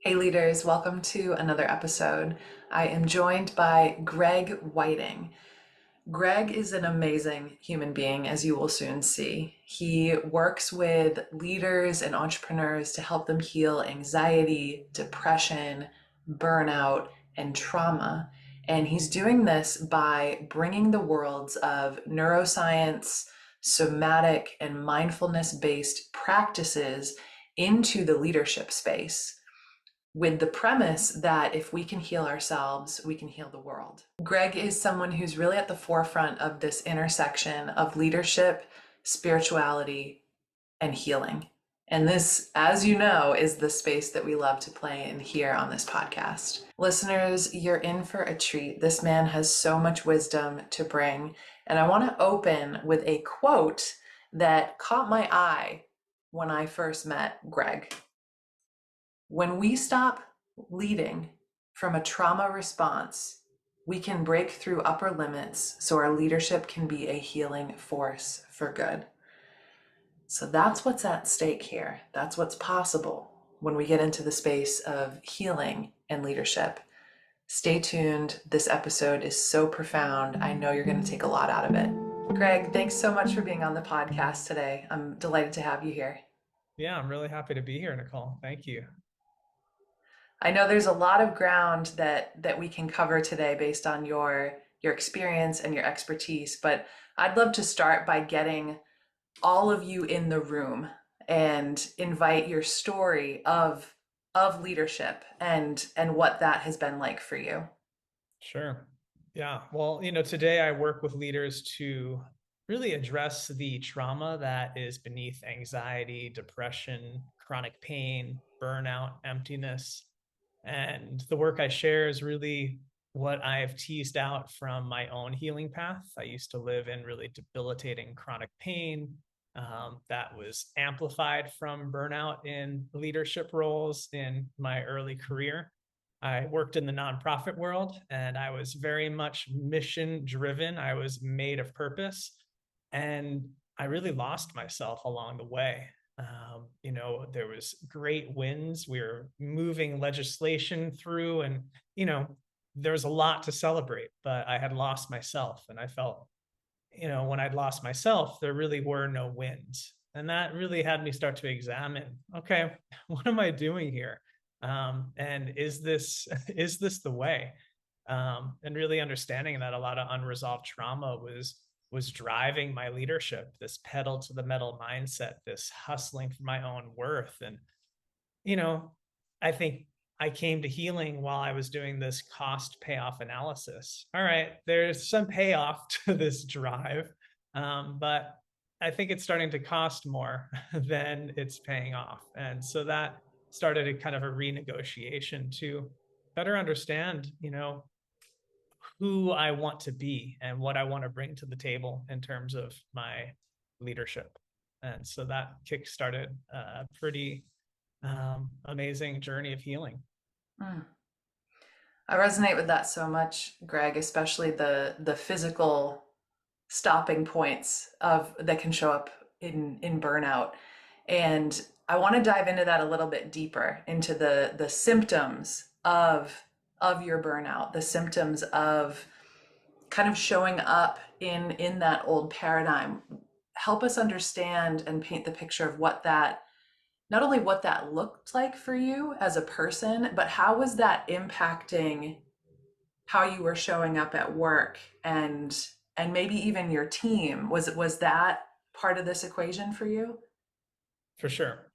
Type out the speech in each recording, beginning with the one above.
Hey leaders, welcome to another episode. I am joined by Greg Wieting. Greg is an amazing human being, as you will soon see. He works with leaders and entrepreneurs to help them heal anxiety, depression, burnout, and trauma. And he's doing this by bringing the worlds of neuroscience, somatic, and mindfulness-based practices into the leadership space with the premise that if we can heal ourselves, we can heal the world. Greg is someone who's really at the forefront of this intersection of leadership, spirituality, and healing. And this, as you know, is the space that we love to play in here on this podcast. Listeners, you're in for a treat. This man has so much wisdom to bring. And I want to open with a quote that caught my eye when I first met Greg. When we stop leading from a trauma response, we can break through upper limits so our leadership can be a healing force for good. So that's what's at stake here. That's what's possible when we get into the space of healing and leadership. Stay tuned. This episode is so profound. I know you're going to take a lot out of it. Greg, thanks so much for being on the podcast today. I'm delighted to have you here. Yeah, I'm really happy to be here, Nicole. Thank you. I know there's a lot of ground that we can cover today based on your experience and your expertise, but I'd love to start by getting all of you in the room and invite your story of leadership and what that has been like for you. Sure. Yeah. Well, today I work with leaders to really address the trauma that is beneath anxiety, depression, chronic pain, burnout, emptiness. And the work I share is really what I've teased out from my own healing path. I used to live in really debilitating chronic pain that was amplified from burnout in leadership roles in my early career. I worked in the nonprofit world and I was very much mission driven. I was made of purpose and I really lost myself along the way. There was great wins. We were moving legislation through and, there was a lot to celebrate, but I had lost myself and I felt, when I'd lost myself, there really were no wins. And that really had me start to examine, okay, what am I doing here? And is this is this the way? And really understanding that a lot of unresolved trauma was driving my leadership, this pedal to the metal mindset, this hustling for my own worth. And you know, I think I came to healing while I was doing this cost payoff analysis. All right, there's some payoff to this drive, but I think it's starting to cost more than it's paying off. And so that started a kind of a renegotiation to better understand, who I want to be and what I want to bring to the table in terms of my leadership. And so that kick-started a pretty amazing journey of healing. Mm. I resonate with that so much, Greg, especially the physical stopping points of that can show up in burnout. And I want to dive into that a little bit deeper into the symptoms of your burnout, the symptoms of kind of showing up in that old paradigm. Help us understand and paint the picture of what that not only what that looked like for you as a person, but how was that impacting how you were showing up at work and maybe even your team? Was that part of this equation for you? For sure.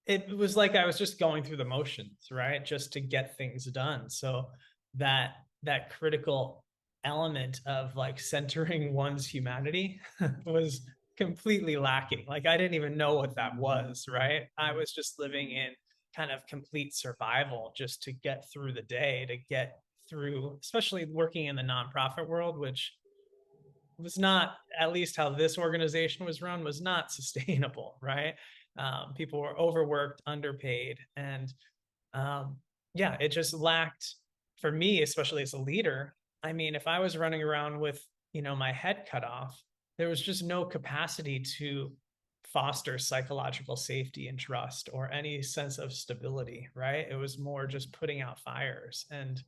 It was like I was just going through the motions, right? Just to get things done. So that critical element of like centering one's humanity was completely lacking. Like I didn't even know what that was, right? I was just living in kind of complete survival just to get through the day, to get through, especially working in the nonprofit world, which was not, at least how this organization was run, was not sustainable, right? People were overworked, underpaid, and yeah, it just lacked for me, especially as a leader. I mean, if I was running around with my head cut off, there was just no capacity to foster psychological safety and trust or any sense of stability, right? It was more just putting out fires, and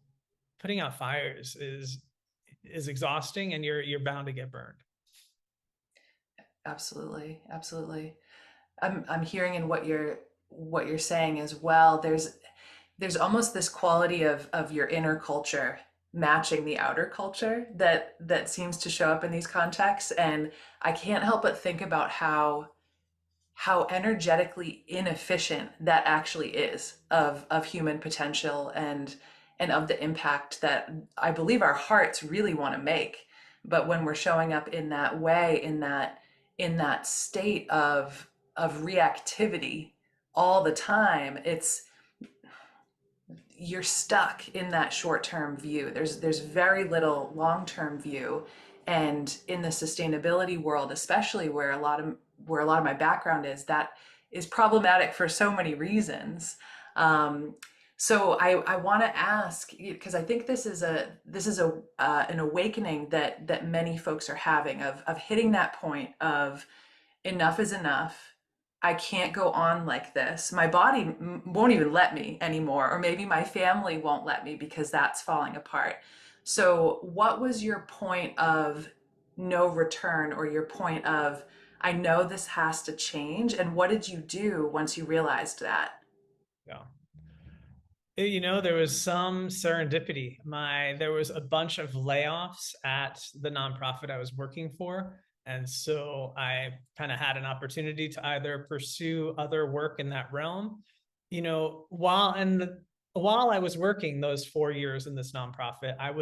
putting out fires is exhausting, and you're bound to get burned. Absolutely, absolutely. I'm hearing in what you're saying as well. There's almost this quality of your inner culture matching the outer culture that seems to show up in these contexts, and I can't help but think about how energetically inefficient that actually is of human potential and of the impact that I believe our hearts really want to make. But when we're showing up in that way, in that state of reactivity all the time, it's you're stuck in that short-term view. There's very little long-term view. And in the sustainability world, especially where a lot of my background is, that is problematic for so many reasons. Um, so I want to ask, because I think this is a an awakening that many folks are having of hitting that point of enough is enough. I can't go on like this. My body won't even let me anymore, or maybe my family won't let me because that's falling apart. So, what was your point of no return, or your point of, I know this has to change? And what did you do once you realized that? Yeah. There was some serendipity. There was a bunch of layoffs at the nonprofit I was working for. And so I kind of had an opportunity to either pursue other work in that realm, while I was working those 4 years in this nonprofit, that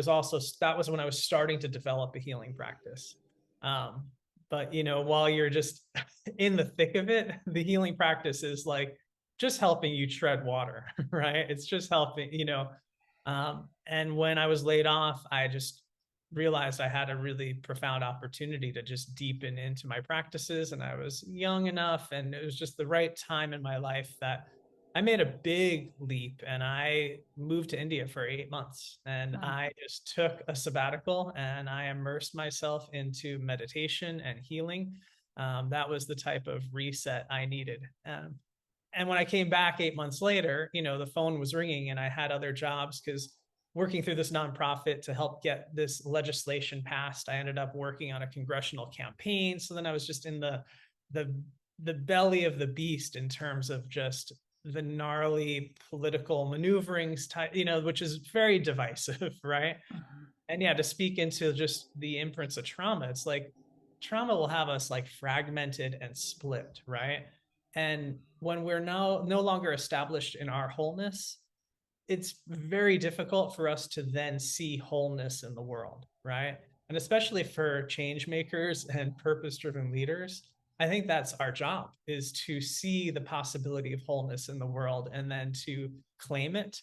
was when I was starting to develop a healing practice. Um, but while you're just in the thick of it, the healing practice is like just helping you tread water, right? It's just helping. And when I was laid off, I just realized I had a really profound opportunity to just deepen into my practices. And I was young enough, and it was just the right time in my life that I made a big leap, and I moved to India for 8 months, and Hmm. I just took a sabbatical and I immersed myself into meditation and healing. That was the type of reset I needed. And when I came back 8 months later, the phone was ringing and I had other jobs because working through this nonprofit to help get this legislation passed, I ended up working on a congressional campaign. So then I was just in the the belly of the beast in terms of just the gnarly political maneuverings type, which is very divisive, right? Hmm. And yeah, to speak into just the imprints of trauma, it's like trauma will have us like fragmented and split, right? And when we're no longer established in our wholeness, it's very difficult for us to then see wholeness in the world, right? And especially for change makers and purpose driven leaders, I think that's our job, is to see the possibility of wholeness in the world and then to claim it.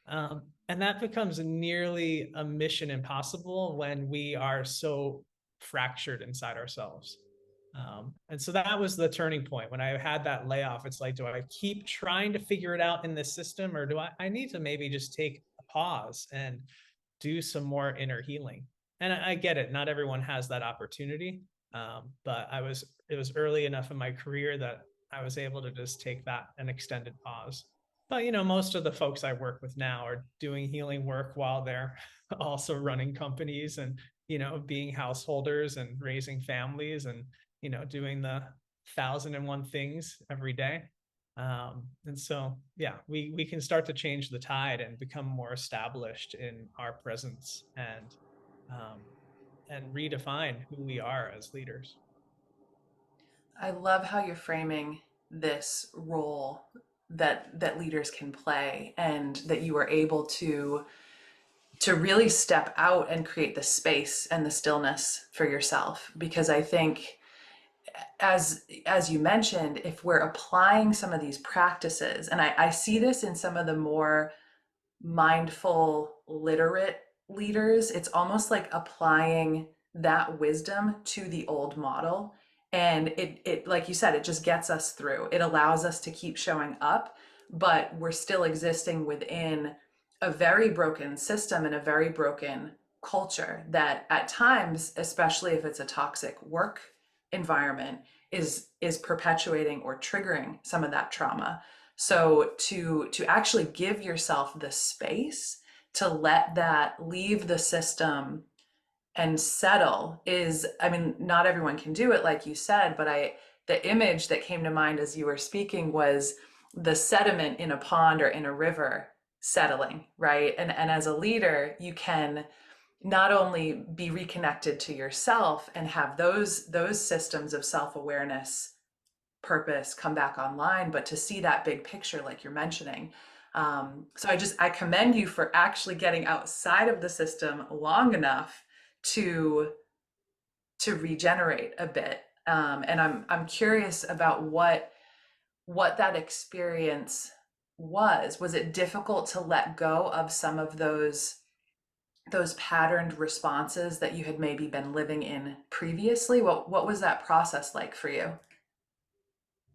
And that becomes nearly a mission impossible when we are so fractured inside ourselves. And so that was the turning point when I had that layoff. It's like, do I keep trying to figure it out in this system, or do I need to maybe just take a pause and do some more inner healing? And I get it. Not everyone has that opportunity. But it was early enough in my career that I was able to just take that an extended pause. But most of the folks I work with now are doing healing work while they're also running companies and being householders and raising families and doing the 1,001 things every day. And so, yeah, we can start to change the tide and become more established in our presence um, and redefine who we are as leaders. I love how you're framing this role that leaders can play, and that you are able to really step out and create the space and the stillness for yourself. Because I think, as you mentioned, if we're applying some of these practices, and I see this in some of the more mindful, literate leaders, it's almost like applying that wisdom to the old model. And it like you said, it just gets us through. It allows us to keep showing up, but we're still existing within a very broken system and a very broken culture that at times, especially if it's a toxic work environment, is perpetuating or triggering some of that trauma. So to actually give yourself the space to let that leave the system and settle is, I mean, not everyone can do it like you said, but the image that came to mind as you were speaking was the sediment in a pond or in a river settling, right? And as a leader, you can not only be reconnected to yourself and have those systems of self-awareness, purpose come back online, but to see that big picture like you're mentioning. So I commend you for actually getting outside of the system long enough to regenerate a bit. And I'm curious about what that experience was. Was it difficult to let go of some of those patterned responses that you had maybe been living in previously? What was that process like for you?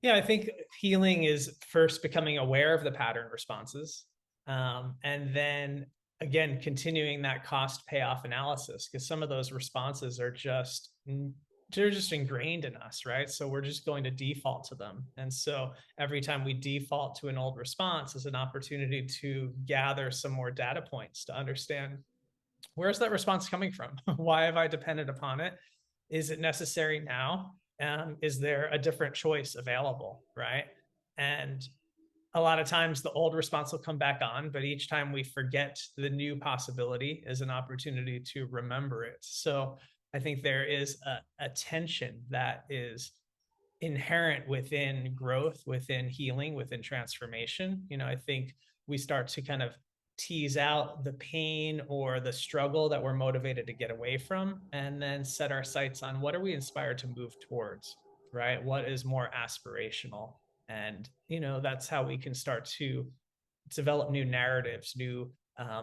Yeah, I think healing is first becoming aware of the pattern responses, and then again continuing that cost payoff analysis, because some of those responses are just they're just ingrained in us, right? So we're just going to default to them, and so every time we default to an old response is an opportunity to gather some more data points to understand, where's that response coming from? Why have I depended upon it? Is it necessary now? Is there a different choice available? Right. And a lot of times the old response will come back on, but each time we forget the new possibility is an opportunity to remember it. So I think there is a tension that is inherent within growth, within healing, within transformation. I think we start to kind of tease out the pain or the struggle that we're motivated to get away from, and then set our sights on what are we inspired to move towards, right? What is more aspirational? And, that's how we can start to develop new narratives, new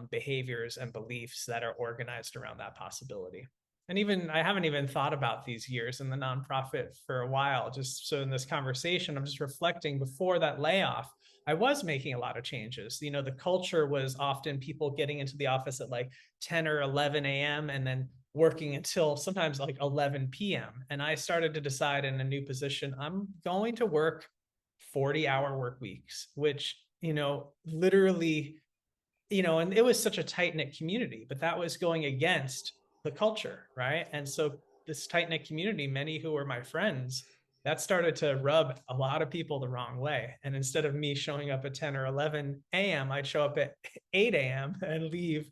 behaviors and beliefs that are organized around that possibility. And even I haven't even thought about these years in the nonprofit for a while. Just so in this conversation, I'm just reflecting before that layoff, I was making a lot of changes. The culture was often people getting into the office at like 10 or 11 a.m. and then working until sometimes like 11 p.m. And I started to decide in a new position, I'm going to work 40-hour work weeks, which, literally, and it was such a tight knit community, but that was going against the culture, right? And so this tight knit community, many who were my friends, that started to rub a lot of people the wrong way. And instead of me showing up at 10 or 11 a.m., I'd show up at 8 a.m. and leave,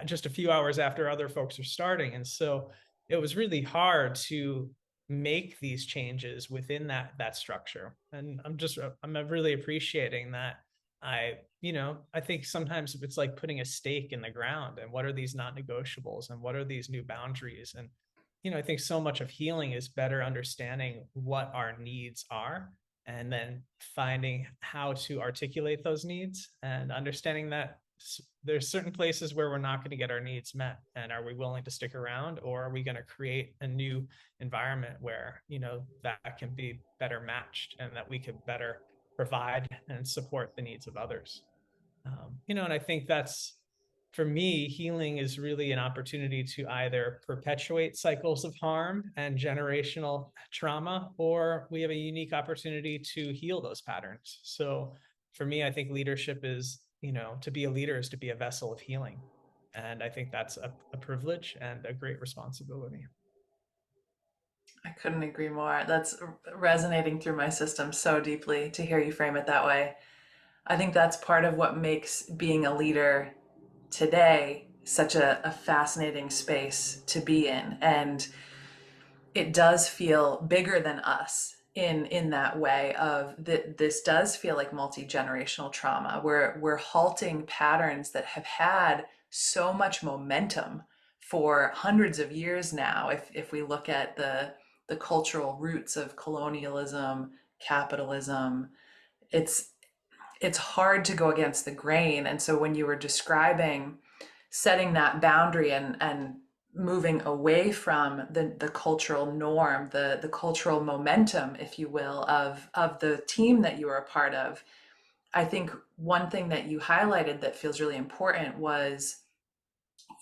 just a few hours after other folks are starting. And so it was really hard to make these changes within that structure. And I'm really appreciating that. I think sometimes it's like putting a stake in the ground, and what are these non-negotiables and what are these new boundaries? And, I think so much of healing is better understanding what our needs are, and then finding how to articulate those needs, and understanding that there's certain places where we're not going to get our needs met. And are we willing to stick around, or are we going to create a new environment where, that can be better matched, and that we could better provide and support the needs of others. And I think that's, for me, healing is really an opportunity to either perpetuate cycles of harm and generational trauma, or we have a unique opportunity to heal those patterns. So for me, I think leadership is, to be a leader is to be a vessel of healing. And I think that's a privilege and a great responsibility. I couldn't agree more. That's resonating through my system so deeply to hear you frame it that way. I think that's part of what makes being a leader today such a fascinating space to be in. And it does feel bigger than us in that way of that. This does feel like multi-generational trauma. We're halting patterns that have had so much momentum for hundreds of years now. If we look at the cultural roots of colonialism, capitalism, it's it's hard to go against the grain. And so when you were describing setting that boundary and moving away from the cultural norm, the cultural momentum, if you will, of the team that you were a part of, I think one thing that you highlighted that feels really important was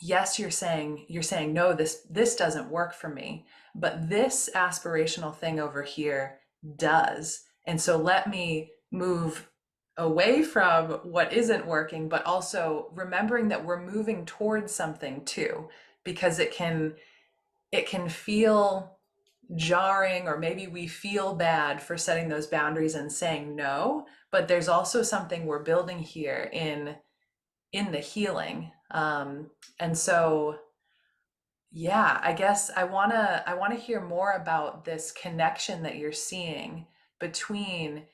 yes, you're saying no, this doesn't work for me, but this aspirational thing over here does. And so let me move away from what isn't working, but also remembering that we're moving towards something too, because it can feel jarring, or maybe we feel bad for setting those boundaries and saying no, but there's also something we're building here in the healing. And so yeah, I guess I want to hear more about this connection that you're seeing between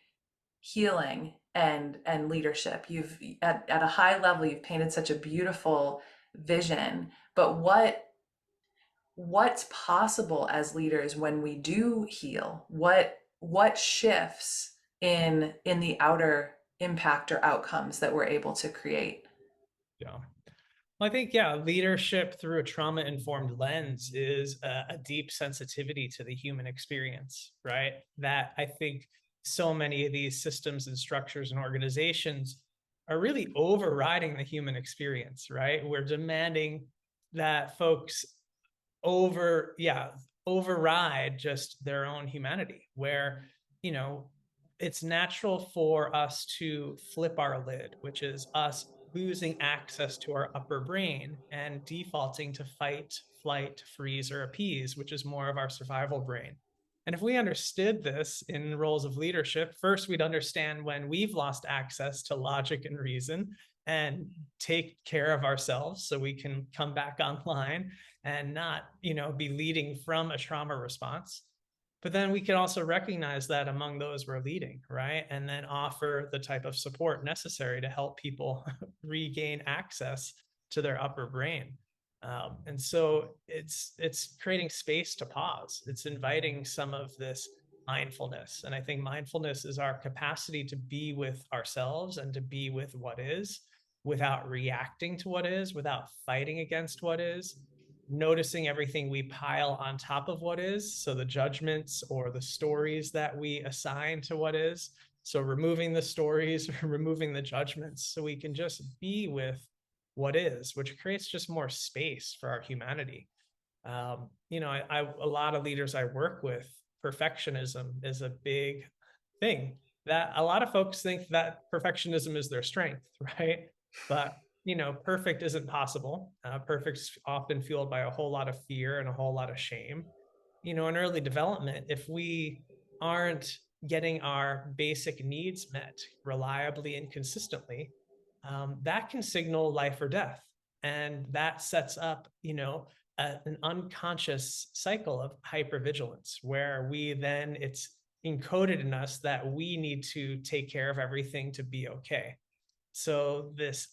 healing and leadership. You've at a high level, you've painted such a beautiful vision, but what's possible as leaders when we do heal? What shifts in the outer impact or outcomes that we're able to create? Yeah. Well, I think, yeah, leadership through a trauma informed lens is a deep sensitivity to the human experience, right? That I think so many of these systems and structures and organizations are really overriding the human experience, right? We're demanding that folks override just their own humanity, where you know it's natural for us to flip our lid, which is us losing access to our upper brain and defaulting to fight, flight, freeze, or appease, which is more of our survival brain. And if we understood this in roles of leadership, first we'd understand when we've lost access to logic and reason and take care of ourselves so we can come back online and not, be leading from a trauma response. But then we can also recognize that among those we're leading, right? And then offer the type of support necessary to help people regain access to their upper brain. And so it's creating space to pause. It's inviting some of this mindfulness. And I think mindfulness is our capacity to be with ourselves and to be with what is, without reacting to what is, without fighting against what is, noticing everything we pile on top of what is. So the judgments or the stories that we assign to what is. So removing the stories, removing the judgments, so we can just be with what is, which creates just more space for our humanity. A lot of leaders I work with, perfectionism is a big thing. That a lot of folks think that perfectionism is their strength, right? But perfect isn't possible. Perfect's often fueled by a whole lot of fear and a whole lot of shame. In early development, if we aren't getting our basic needs met reliably and consistently, that can signal life or death. And that sets up, an unconscious cycle of hypervigilance where it's encoded in us that we need to take care of everything to be okay. So this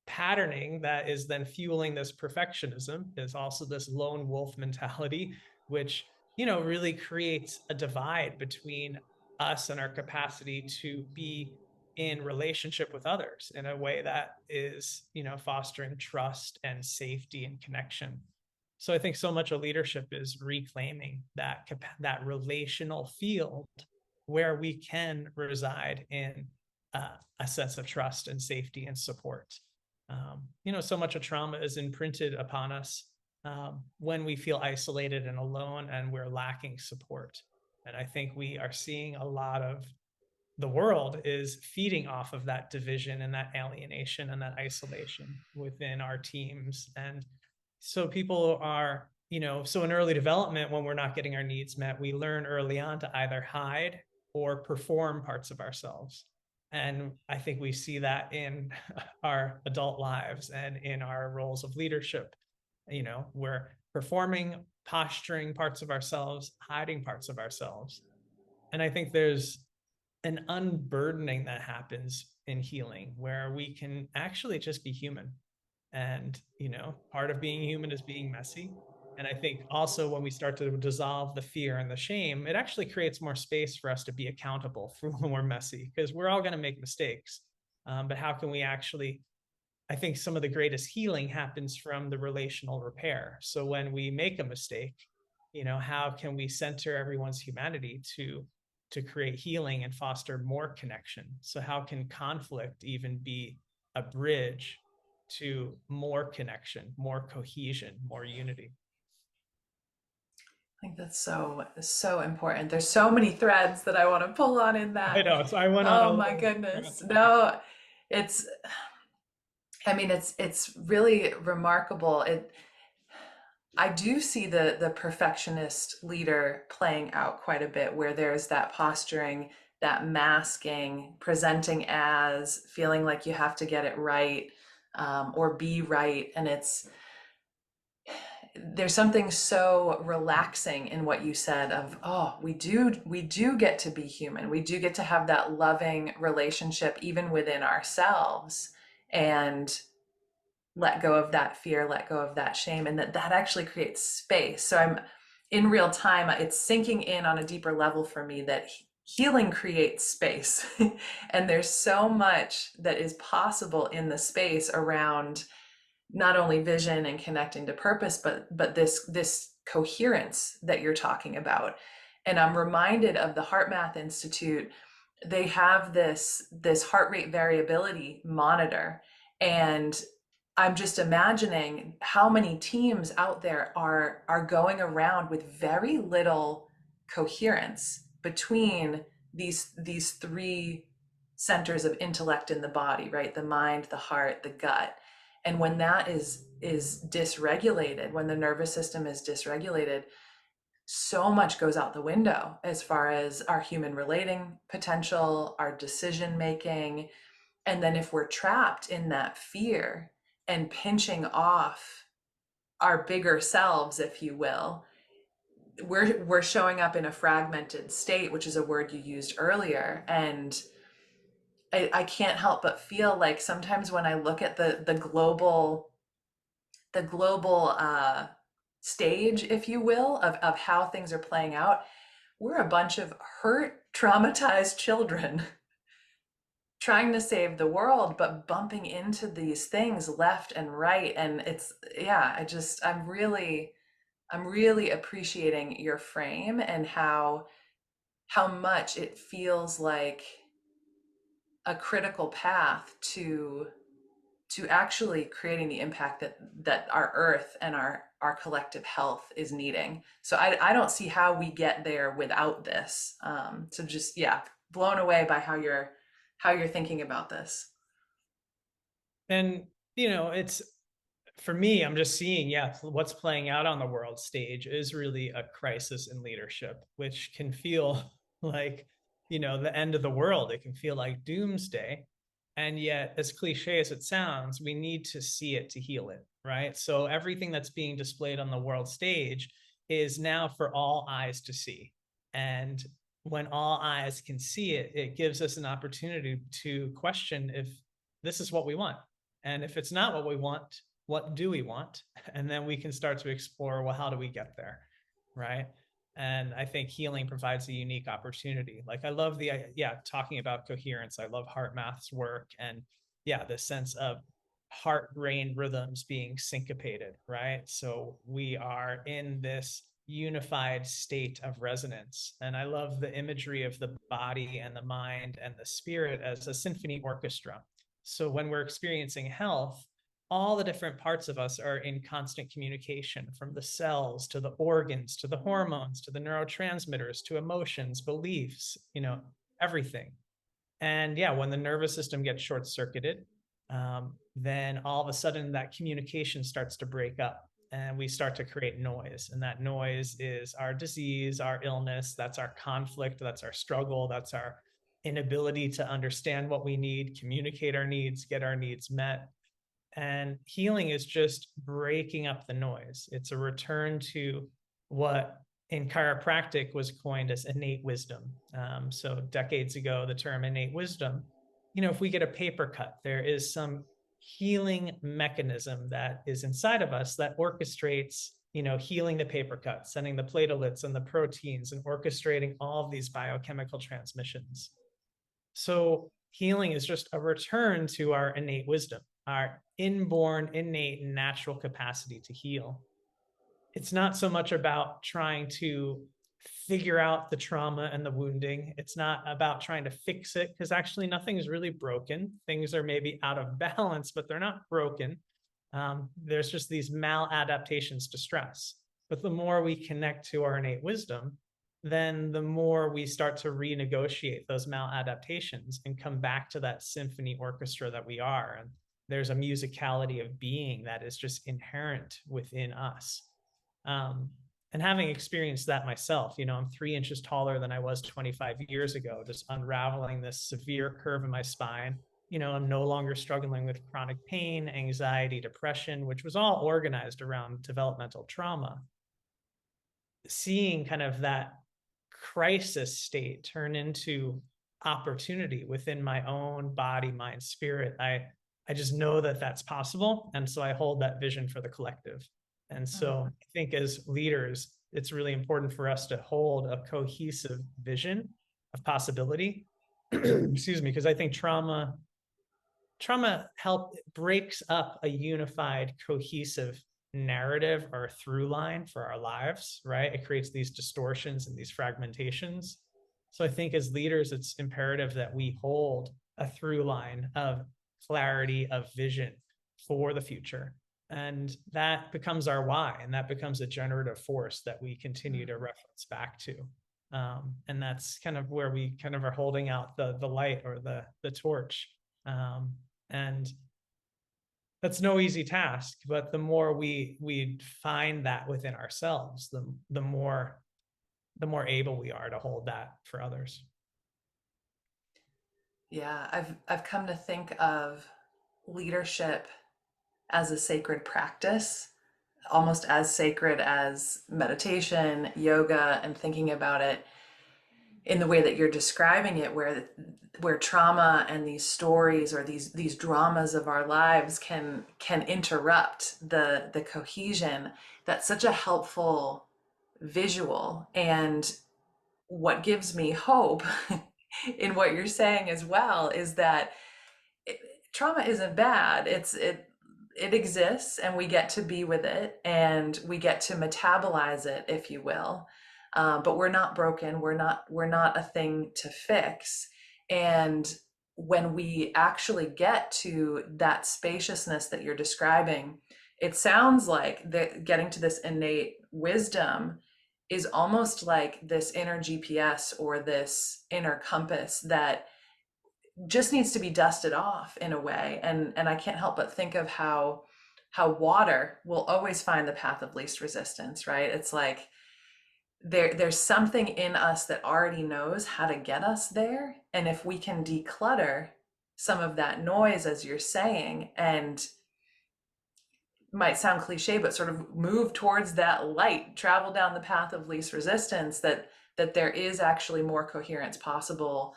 patterning that is then fueling this perfectionism is also this lone wolf mentality, which, really creates a divide between us and our capacity to be in relationship with others in a way that is, fostering trust and safety and connection. So I think so much of leadership is reclaiming that relational field where we can reside in a sense of trust and safety and support. So much of trauma is imprinted upon us when we feel isolated and alone and we're lacking support. And I think we are seeing a lot of the world is feeding off of that division and that alienation and that isolation within our teams. And so people are, so in early development, when we're not getting our needs met, we learn early on to either hide or perform parts of ourselves. And I think we see that in our adult lives and in our roles of leadership. We're performing, posturing parts of ourselves, hiding parts of ourselves. And I think there's an unburdening that happens in healing where we can actually just be human. And, part of being human is being messy. And I think also when we start to dissolve the fear and the shame, it actually creates more space for us to be accountable for when we're messy, because we're all going to make mistakes. But how can we actually, I think some of the greatest healing happens from the relational repair. So when we make a mistake, how can we center everyone's humanity to create healing and foster more connection? So how can conflict even be a bridge to more connection, more cohesion, more unity. I think that's so important. There's so many threads that I want to pull on in I that. know. So I went on Oh a my little goodness. rant. No, it's I mean it's really remarkable. I do see the perfectionist leader playing out quite a bit where there's that posturing, that masking, presenting as, feeling like you have to get it right, or be right. And there's something so relaxing in what you said of, oh, we do get to be human. We do get to have that loving relationship even within ourselves, and let go of that fear, let go of that shame, and that actually creates space. So I'm in real time, it's sinking in on a deeper level for me that healing creates space. And there's so much that is possible in the space around not only vision and connecting to purpose, but this coherence that you're talking about. And I'm reminded of the Heart Math Institute. They have this heart rate variability monitor, and I'm just imagining how many teams out there are going around with very little coherence between these three centers of intellect in the body, right? The mind, the heart, the gut. And when that is dysregulated, when the nervous system is dysregulated, so much goes out the window as far as our human relating potential, our decision making. And then if we're trapped in that fear and pinching off our bigger selves, if you will, we're showing up in a fragmented state, which is a word you used earlier. And I can't help but feel like sometimes when I look at the global stage, if you will, of how things are playing out, we're a bunch of hurt, traumatized children trying to save the world, but bumping into these things left and right. And it's, yeah, I'm really appreciating your frame and how much it feels like a critical path to actually creating the impact that our earth and our collective health is needing. So I don't see how we get there without this. So just, yeah, blown away by how you're thinking about this. And, you know, it's for me, I'm just seeing, yeah, what's playing out on the world stage is really a crisis in leadership, which can feel like, the end of the world. It can feel like doomsday. And yet, as cliche as it sounds, we need to see it to heal it, right? So everything that's being displayed on the world stage is now for all eyes to see. And when all eyes can see it, it gives us an opportunity to question if this is what we want. And if it's not what we want, what do we want? And then we can start to explore, well, how do we get there? Right. And I think healing provides a unique opportunity. Like I love talking about coherence. I love Heart Math's work. And yeah, the sense of heart brain rhythms being syncopated, right? So we are in this unified state of resonance. And I love the imagery of the body and the mind and the spirit as a symphony orchestra. So when we're experiencing health, all the different parts of us are in constant communication, from the cells to the organs to the hormones to the neurotransmitters to emotions, beliefs, everything. And yeah, when the nervous system gets short circuited, then all of a sudden that communication starts to break up and we start to create noise. And that noise is our disease, our illness, that's our conflict, that's our struggle, that's our inability to understand what we need, communicate our needs, get our needs met. And healing is just breaking up the noise. It's a return to what in chiropractic was coined as innate wisdom. So decades ago, the term innate wisdom, if we get a paper cut, there is some healing mechanism that is inside of us that orchestrates, healing the paper cut, sending the platelets and the proteins and orchestrating all of these biochemical transmissions. So healing is just a return to our innate wisdom, our inborn, innate, natural capacity to heal. It's not so much about trying to figure out the trauma and the wounding. It's not about trying to fix it, because actually nothing is really broken. Things are maybe out of balance, but they're not broken. There's just these maladaptations to stress. But the more we connect to our innate wisdom, then the more we start to renegotiate those maladaptations and come back to that symphony orchestra that we are. And there's a musicality of being that is just inherent within us. Um, and having experienced that myself, I'm 3 inches taller than I was 25 years ago, just unraveling this severe curve in my spine. I'm no longer struggling with chronic pain, anxiety, depression, which was all organized around developmental trauma. Seeing kind of that crisis state turn into opportunity within my own body, mind, spirit, I just know that that's possible, and so I hold that vision for the collective. And so I think as leaders, it's really important for us to hold a cohesive vision of possibility. Excuse me, because I think trauma breaks up a unified, cohesive narrative or through line for our lives, right? It creates these distortions and these fragmentations. So I think as leaders, it's imperative that we hold a through line of clarity, of vision for the future. And that becomes our why, and that becomes a generative force that we continue to reference back to. And that's kind of where we kind of are holding out the light or the torch. And that's no easy task, but the more we find that within ourselves, the more able we are to hold that for others. Yeah, I've come to think of leadership as a sacred practice, almost as sacred as meditation, yoga, and thinking about it in the way that you're describing it, where trauma and these stories or these dramas of our lives can interrupt the cohesion. That's such a helpful visual. And what gives me hope in what you're saying as well is that it, trauma isn't bad. It exists, and we get to be with it, and we get to metabolize it, if you will. But we're not broken. We're not a thing to fix. And when we actually get to that spaciousness that you're describing, it sounds like that getting to this innate wisdom is almost like this inner GPS or this inner compass that just needs to be dusted off in a way. And I can't help but think of how water will always find the path of least resistance, right? It's like there's something in us that already knows how to get us there. And if we can declutter some of that noise, as you're saying, and might sound cliche, but sort of move towards that light, travel down the path of least resistance, that there is actually more coherence possible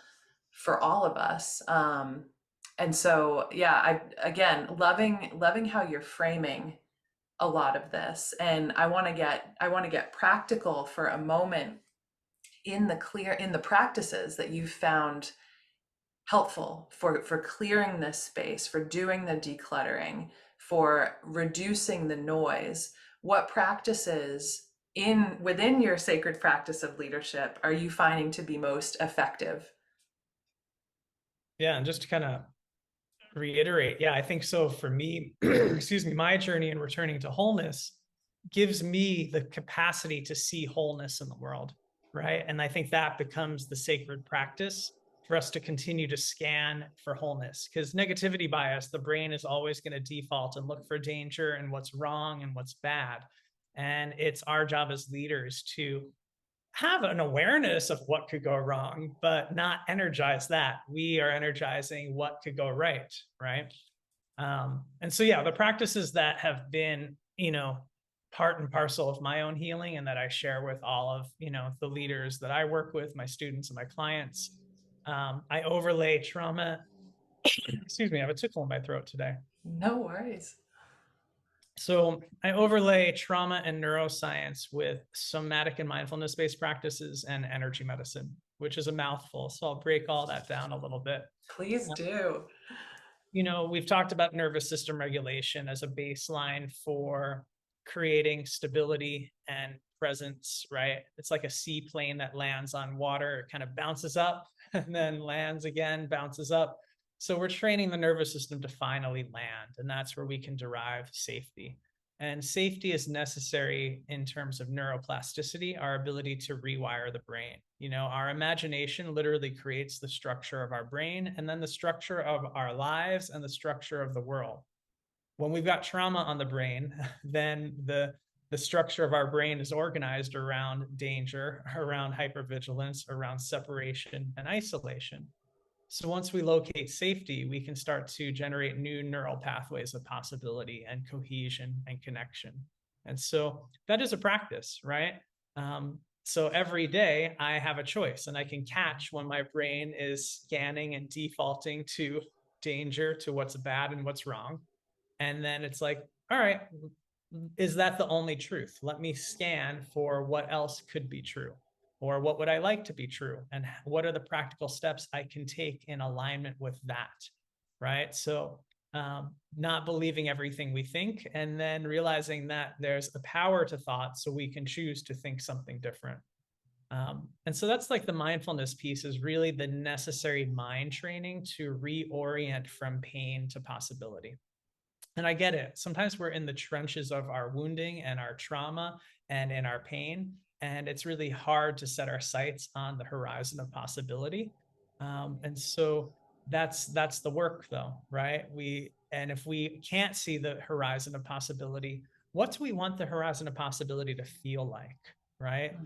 for all of us. And so, yeah, I again loving how you're framing a lot of this, and I want to get practical for a moment in the practices that you've found helpful for clearing this space, for doing the decluttering, for reducing the noise. What practices in within your sacred practice of leadership are you finding to be most effective? Yeah, and just to kind of reiterate, yeah, I think so for me, excuse me, my journey in returning to wholeness gives me the capacity to see wholeness in the world, right? And I think that becomes the sacred practice for us to continue to scan for wholeness, because negativity bias, the brain is always going to default and look for danger and what's wrong and what's bad. And it's our job as leaders to have an awareness of what could go wrong, but not energize that. We are energizing what could go right, right? And so, yeah, the practices that have been, part and parcel of my own healing and that I share with all of, the leaders that I work with, my students and my clients, I overlay trauma. Excuse me, I have a tickle in my throat today. No worries. So I overlay trauma and neuroscience with somatic and mindfulness-based practices and energy medicine, which is a mouthful. So I'll break all that down a little bit. Please do. We've talked about nervous system regulation as a baseline for creating stability and presence, right? It's like a seaplane that lands on water, it kind of bounces up and then lands again, bounces up. So we're training the nervous system to finally land, and that's where we can derive safety. And safety is necessary in terms of neuroplasticity, our ability to rewire the brain. Our imagination literally creates the structure of our brain, and then the structure of our lives and the structure of the world. When we've got trauma on the brain, then the structure of our brain is organized around danger, around hypervigilance, around separation and isolation. So once we locate safety, we can start to generate new neural pathways of possibility and cohesion and connection. And so that is a practice, right? So every day I have a choice, and I can catch when my brain is scanning and defaulting to danger, to what's bad and what's wrong. And then it's like, all right, is that the only truth? Let me scan for what else could be true, or what would I like to be true, and what are the practical steps I can take in alignment with that, right? So not believing everything we think, and then realizing that there's a power to thought, so we can choose to think something different. And so that's like the mindfulness piece, is really the necessary mind training to reorient from pain to possibility. And I get it. Sometimes we're in the trenches of our wounding and our trauma and in our pain. And it's really hard to set our sights on the horizon of possibility. And so that's the work, though, right? And if we can't see the horizon of possibility, what do we want the horizon of possibility to feel like, right?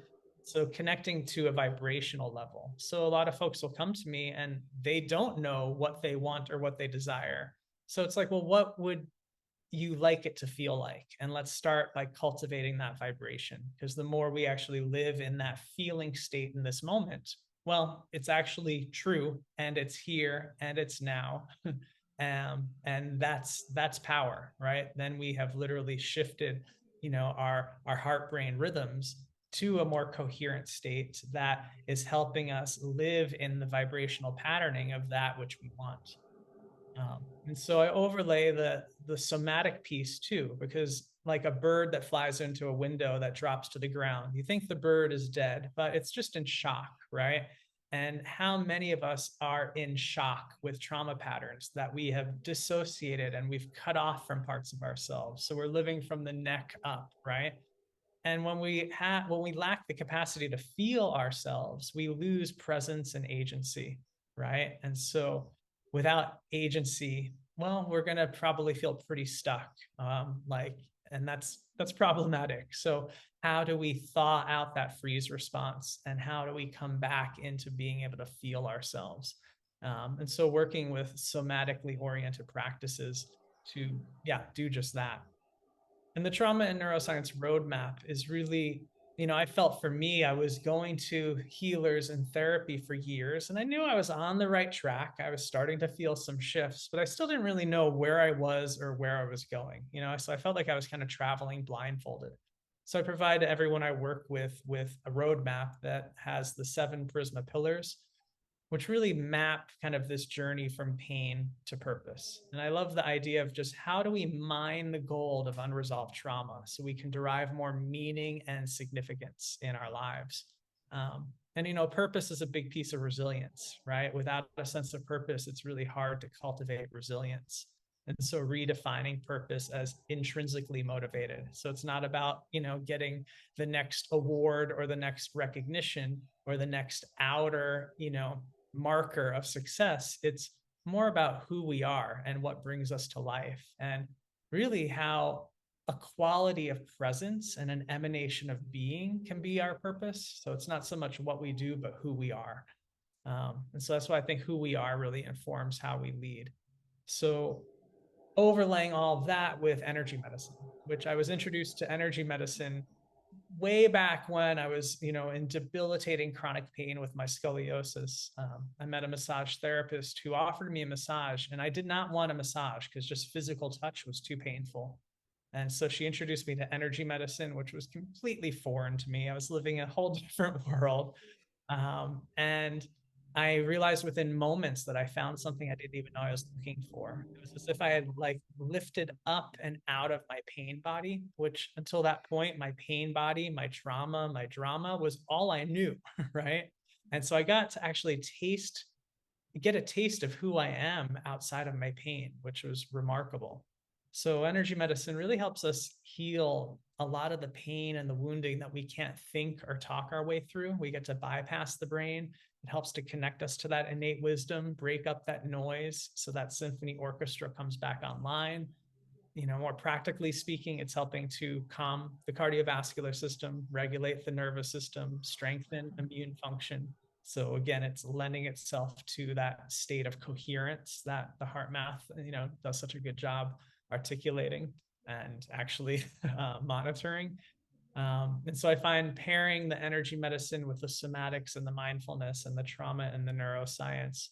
So connecting to a vibrational level. So a lot of folks will come to me and they don't know what they want or what they desire. So it's like, well, what would you like it to feel like? And let's start by cultivating that vibration, because the more we actually live in that feeling state in this moment, well, it's actually true, and it's here, and it's now. And that's power, right? Then we have literally shifted, our heart brain rhythms to a more coherent state that is helping us live in the vibrational patterning of that which we want. And so I overlay the somatic piece too, because like a bird that flies into a window that drops to the ground, you think the bird is dead, but it's just in shock, right? And how many of us are in shock with trauma patterns that we have dissociated and we've cut off from parts of ourselves? So we're living from the neck up, right? And when we lack the capacity to feel ourselves, we lose presence and agency, right? And so without agency, well, we're going to probably feel pretty stuck. And that's problematic. So how do we thaw out that freeze response, and how do we come back into being able to feel ourselves? And so working with somatically oriented practices to, yeah, do just that. And the trauma and neuroscience roadmap is really, I felt for me, I was going to healers and therapy for years, and I knew I was on the right track. I was starting to feel some shifts, but I still didn't really know where I was or where I was going, so I felt like I was kind of traveling blindfolded. So I provide everyone I work with a roadmap that has the 7 Prisma pillars, which really map kind of this journey from pain to purpose. And I love the idea of just how do we mine the gold of unresolved trauma so we can derive more meaning and significance in our lives. And purpose is a big piece of resilience, right? Without a sense of purpose, it's really hard to cultivate resilience. And so redefining purpose as intrinsically motivated. So it's not about, getting the next award or the next recognition or the next outer, marker of success. It's more about who we are and what brings us to life, and really how a quality of presence and an emanation of being can be our purpose. So it's not so much what we do, but who we are. And so that's why I think who we are really informs how we lead. So overlaying all of that with energy medicine, which I was introduced to energy medicine way back when I was, in debilitating chronic pain with my scoliosis. I met a massage therapist who offered me a massage, and I did not want a massage because just physical touch was too painful. And so she introduced me to energy medicine, which was completely foreign to me. I was living a whole different world. And I realized within moments that I found something I didn't even know I was looking for. It was as if I had like lifted up and out of my pain body, which until that point, my pain body, my trauma, my drama was all I knew, right? And so I got to actually get a taste of who I am outside of my pain, which was remarkable. So, energy medicine really helps us heal a lot of the pain and the wounding that we can't think or talk our way through. We get to bypass the brain. It helps to connect us to that innate wisdom, break up that noise so that symphony orchestra comes back online. More practically speaking, it's helping to calm the cardiovascular system, regulate the nervous system, strengthen immune function. So again, it's lending itself to that state of coherence that the heart math, does such a good job articulating and actually monitoring. And so I find pairing the energy medicine with the somatics and the mindfulness and the trauma and the neuroscience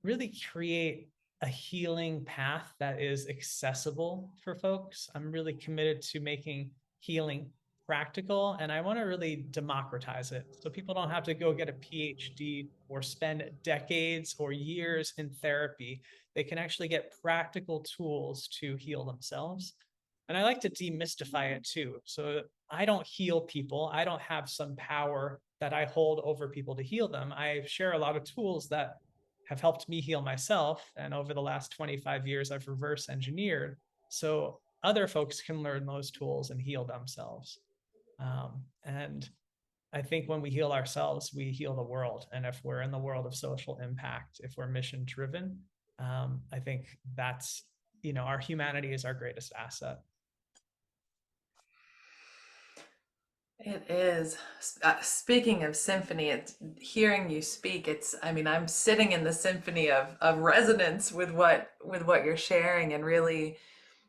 really create a healing path that is accessible for folks. I'm really committed to making healing practical, and I want to really democratize it so people don't have to go get a PhD or spend decades or years in therapy. They can actually get practical tools to heal themselves. And I like to demystify it too. So I don't heal people. I don't have some power that I hold over people to heal them. I share a lot of tools that have helped me heal myself. And over the last 25 years, I've reverse engineered so other folks can learn those tools and heal themselves. And I think when we heal ourselves, we heal the world. And if we're in the world of social impact, if we're mission driven, I think that's, our humanity is our greatest asset. It is. Speaking of symphony, it's hearing you speak. I mean, I'm sitting in the symphony of resonance with what you're sharing, and really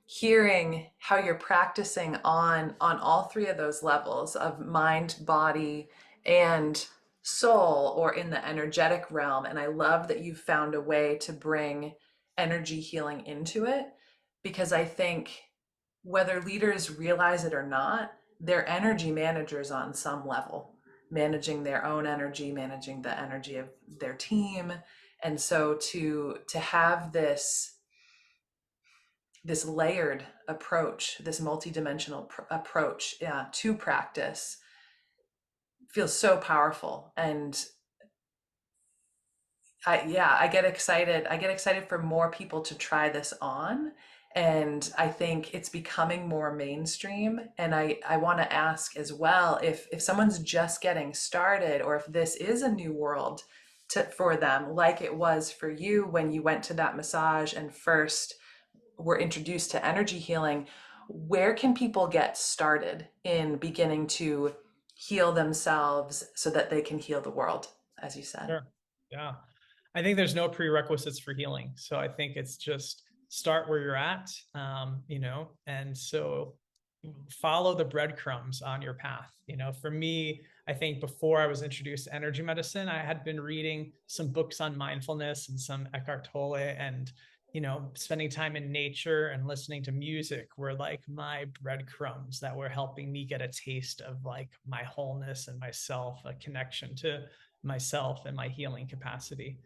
hearing how you're practicing on all three of those levels of mind, body, and soul, or in the energetic realm. And I love that you've found a way to bring energy healing into it, because I think whether leaders realize it or not, they're energy managers on some level, managing their own energy, managing the energy of their team. And so to have this layered approach, this multidimensional approach, to practice feels so powerful. And I get excited. I get excited for more people to try this on. And I think it's becoming more mainstream. And I want to ask as well, if someone's just getting started, or if this is a new world for them, like it was for you when you went to that massage and first were introduced to energy healing, where can people get started in beginning to heal themselves so that they can heal the world, as you said? Sure. Yeah. I think there's no prerequisites for healing. So I think it's just start where you're at, and so follow the breadcrumbs on your path. For me, I think before I was introduced to energy medicine, I had been reading some books on mindfulness and some Eckhart Tolle, and spending time in nature and listening to music were like my breadcrumbs that were helping me get a taste of like my wholeness and myself, a connection to myself and my healing capacity.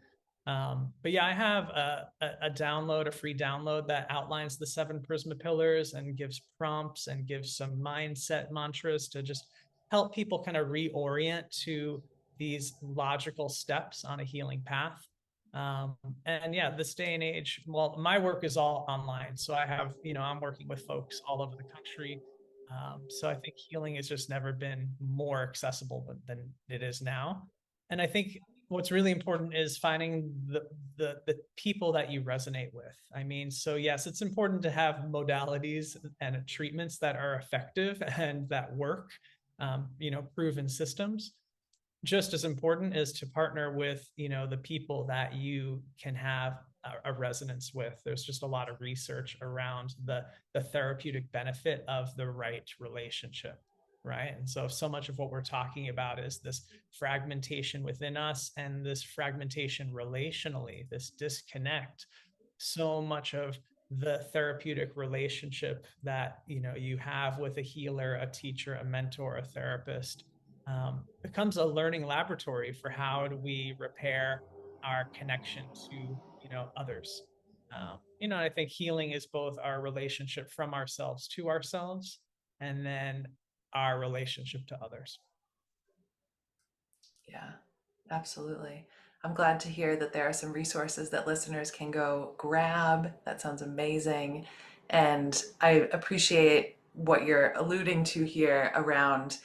But yeah, I have a free download that outlines the 7 Prisma pillars and gives prompts and gives some mindset mantras to just help people kind of reorient to these logical steps on a healing path. Um, and yeah, this day and age, well, my work is all online. So I have, I'm working with folks all over the country. So I think healing has just never been more accessible than it is now. And I think what's really important is finding the people that you resonate with. I mean, so yes, it's important to have modalities and treatments that are effective and that work, proven systems. Just as important is to partner with the people that you can have a resonance with. There's just a lot of research around the therapeutic benefit of the right relationship, right? And so much of what we're talking about is this fragmentation within us and this fragmentation relationally, this disconnect. So much of the therapeutic relationship that you have with a healer, a teacher, a mentor, a therapist, becomes a learning laboratory for how do we repair our connection to, others. I think healing is both our relationship from ourselves to ourselves, and then our relationship to others. Yeah, absolutely. I'm glad to hear that there are some resources that listeners can go grab. That sounds amazing. And I appreciate what you're alluding to here around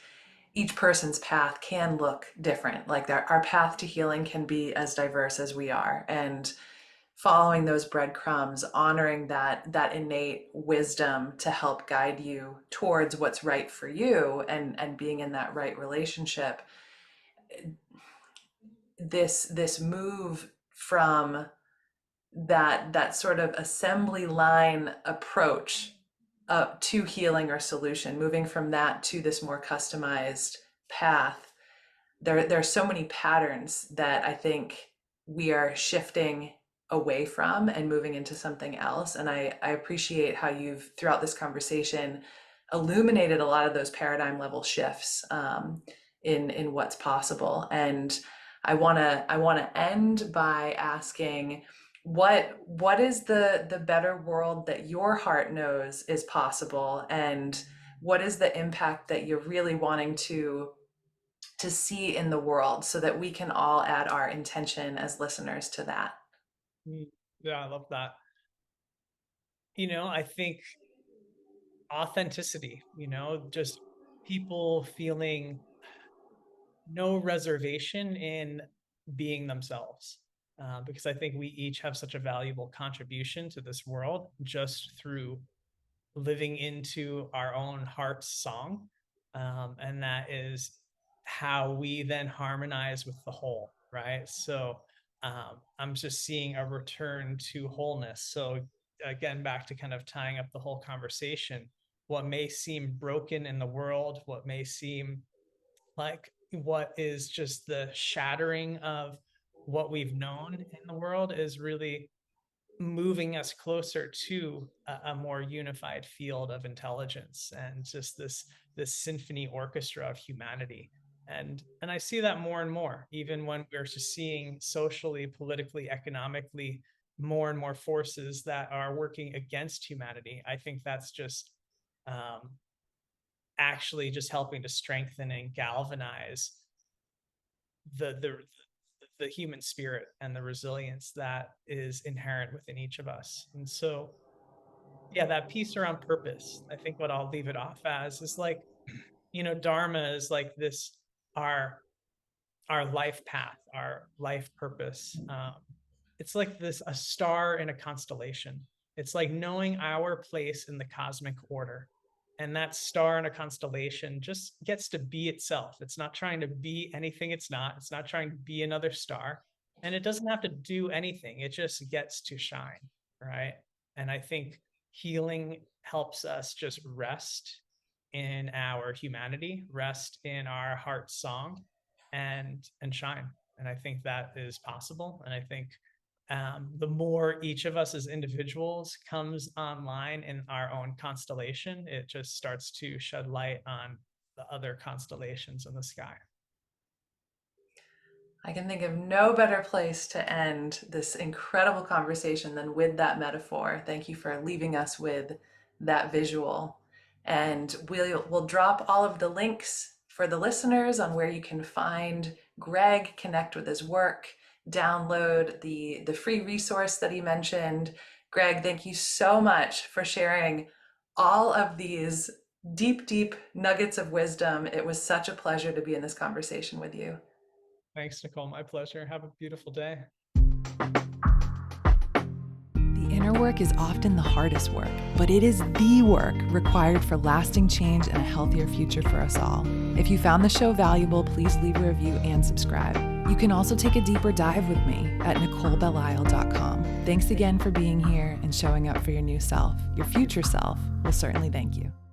each person's path can look different. Like our path to healing can be as diverse as we are. And following those breadcrumbs, honoring that innate wisdom to help guide you towards what's right for you and being in that right relationship, this move from that sort of assembly line approach to healing or solution, moving from that to this more customized path, there are so many patterns that I think we are shifting away from and moving into something else. And I appreciate how you've, throughout this conversation, illuminated a lot of those paradigm level shifts in what's possible. And I wanna end by asking, what is the better world that your heart knows is possible, and what is the impact that you're really wanting to see in the world, so that we can all add our intention as listeners to that? Mm, yeah, I love that. I think authenticity, just people feeling no reservation in being themselves. Because I think we each have such a valuable contribution to this world just through living into our own heart's song. And that is how we then harmonize with the whole, right? So I'm just seeing a return to wholeness. So again, back to kind of tying up the whole conversation, what may seem broken in the world, what may seem like what is just the shattering of what we've known in the world is really moving us closer to a more unified field of intelligence and just this symphony orchestra of humanity. And I see that more and more, even when we're just seeing socially, politically, economically, more and more forces that are working against humanity. I think that's just um, actually just helping to strengthen and galvanize the the the human spirit and the resilience that is inherent within each of us. And so, yeah, that piece around purpose, I think what I'll leave it off as is like, Dharma is like this, our our life path, our life purpose. It's like this a star in a constellation. It's like knowing our place in the cosmic order. And that star in a constellation just gets to be itself. It's not trying to be anything it's not. It's not trying to be another star. And it doesn't have to do anything. It just gets to shine, right? And I think healing helps us just rest in our humanity, rest in our heart song, and shine. And I think that is possible. And I think the more each of us as individuals comes online in our own constellation, it just starts to shed light on the other constellations in the sky. I can think of no better place to end this incredible conversation than with that metaphor. Thank you for leaving us with that visual. And we'll drop all of the links for the listeners on where you can find Greg, connect with his work, download the free resource that he mentioned. Greg, thank you so much for sharing all of these deep, deep nuggets of wisdom. It was such a pleasure to be in this conversation with you. Thanks, Nicole. My pleasure. Have a beautiful day. The inner work is often the hardest work, but it is the work required for lasting change and a healthier future for us all. If you found the show valuable, please leave a review and subscribe. You can also take a deeper dive with me at NicoleBelisle.com. Thanks again for being here and showing up for your new self. Your future self will certainly thank you.